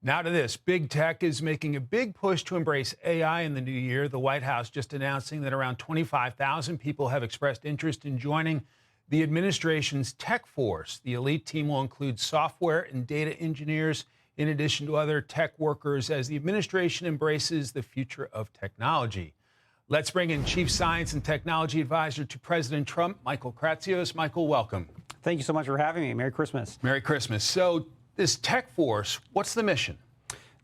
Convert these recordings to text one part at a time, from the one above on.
Now to this. Big tech is making a big push to embrace AI in the new year. The White House just announcing that around 25,000 people have expressed interest in joining the administration's tech force. The elite team will include software and data engineers, in addition to other tech workers, as the administration embraces the future of technology. Let's bring in Chief Science and Technology Advisor to President Trump, Michael Kratsios. Michael, welcome. Thank you so much for having me. Merry Christmas. Merry Christmas. So this tech force, what's the mission?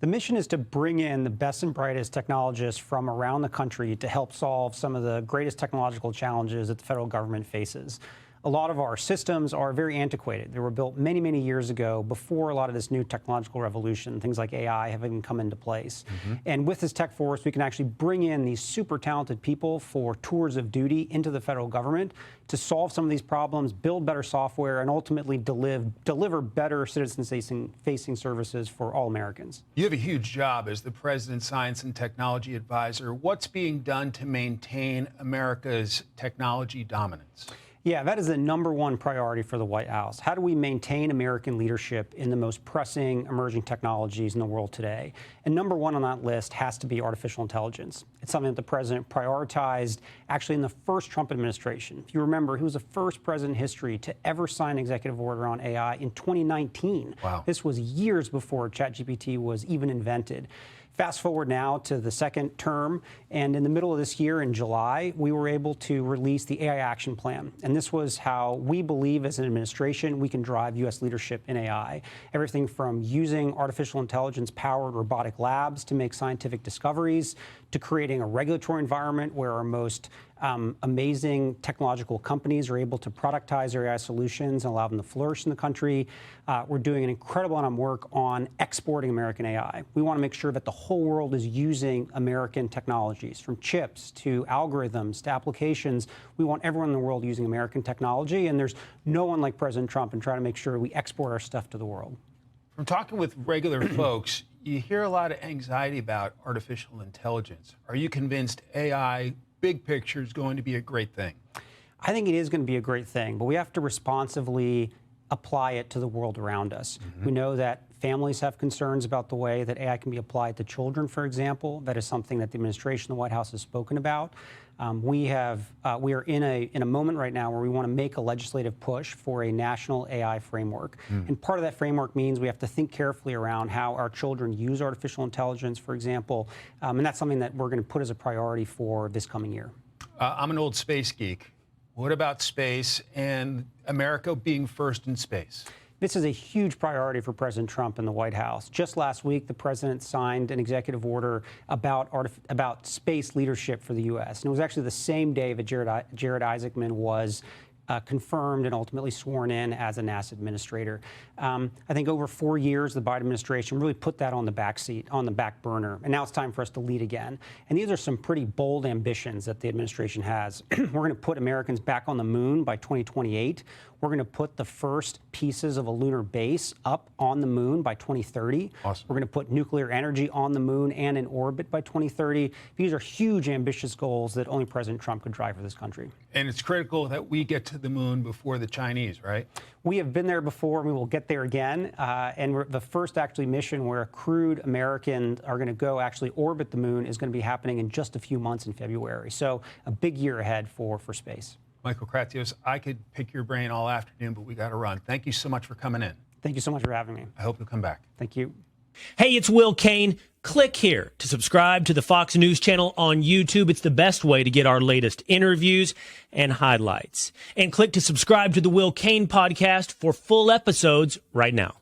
The mission is to bring in the best and brightest technologists from around the country to help solve some of the greatest technological challenges that the federal government faces. A lot of our systems are very antiquated. They were built many, many years ago before a lot of this new technological revolution, things like AI have even come into place. And with this tech force, we can actually bring in these super talented people for tours of duty into the federal government to solve some of these problems, build better software, and ultimately deliver better citizen-facing services for all Americans. You have a huge job as the President's Science and Technology Advisor. What's being done to maintain America's technology dominance? Yeah, that is the #1 priority for the White House. How do we maintain American leadership in the most pressing emerging technologies in the world today? And #1 on that list has to be artificial intelligence. It's something that the president prioritized actually in the first Trump administration. If you remember, he was the first president in history to ever sign an executive order on AI in 2019. Wow. This was years before ChatGPT was even invented. Fast forward now to the second term, and in the middle of this year, in July, we were able to release the AI Action Plan. And this was how we believe as an administration we can drive U.S. leadership in AI. Everything from using artificial intelligence-powered robotic labs to make scientific discoveries, to creating a regulatory environment where our most amazing technological companies are able to productize their AI solutions and allow them to flourish in the country. We're doing an incredible amount of work on exporting American AI. We want to make sure that the whole world is using American technologies, from chips to algorithms to applications. We want everyone in the world using American technology, and there's no one like President Trump in trying to make sure we export our stuff to the world. From talking with regular folks, you hear a lot of anxiety about artificial intelligence. Are you convinced AI, big picture, is going to be a great thing? I think it is going to be a great thing, but we have to responsibly apply it to the world around us. We know that families have concerns about the way that AI can be applied to children, for example. That is something that the administration, the White House, has spoken about. We are in a moment right now where we want to make a legislative push for a national AI framework. And part of that framework means we have to think carefully around how our children use artificial intelligence, for example. And that's something that we're going to put as a priority for this coming year. I'm an old space geek. What about space and America being first in space? This is a huge priority for President Trump and the White House. Just last week, the president signed an executive order about space leadership for the U.S. And it was actually the same day that Jared Isaacman was confirmed and ultimately sworn in as a NASA administrator. I think over 4 years, the Biden administration really put that on the back burner. And now it's time for us to lead again. And these are some pretty bold ambitions that the administration has. We're going to put Americans back on the moon by 2028. We're going to put the first pieces of a lunar base up on the moon by 2030. Awesome. We're going to put nuclear energy on the moon and in orbit by 2030. These are huge, ambitious goals that only President Trump could drive for this country. And it's critical that we get to the moon before the Chinese, right? We have been there before, and we will get there again. And the first actually mission where crewed Americans are going to go actually orbit the moon is going to be happening in just a few months in February. So a big year ahead for space. Michael Kratsios, I could pick your brain all afternoon, but we got to run. Thank you so much for coming in. Thank you so much for having me. I hope you'll come back. Thank you. Hey, it's Will Kane. Click here to subscribe to the Fox News channel on YouTube. It's the best way to get our latest interviews and highlights. And click to subscribe to the Will Kane podcast for full episodes right now.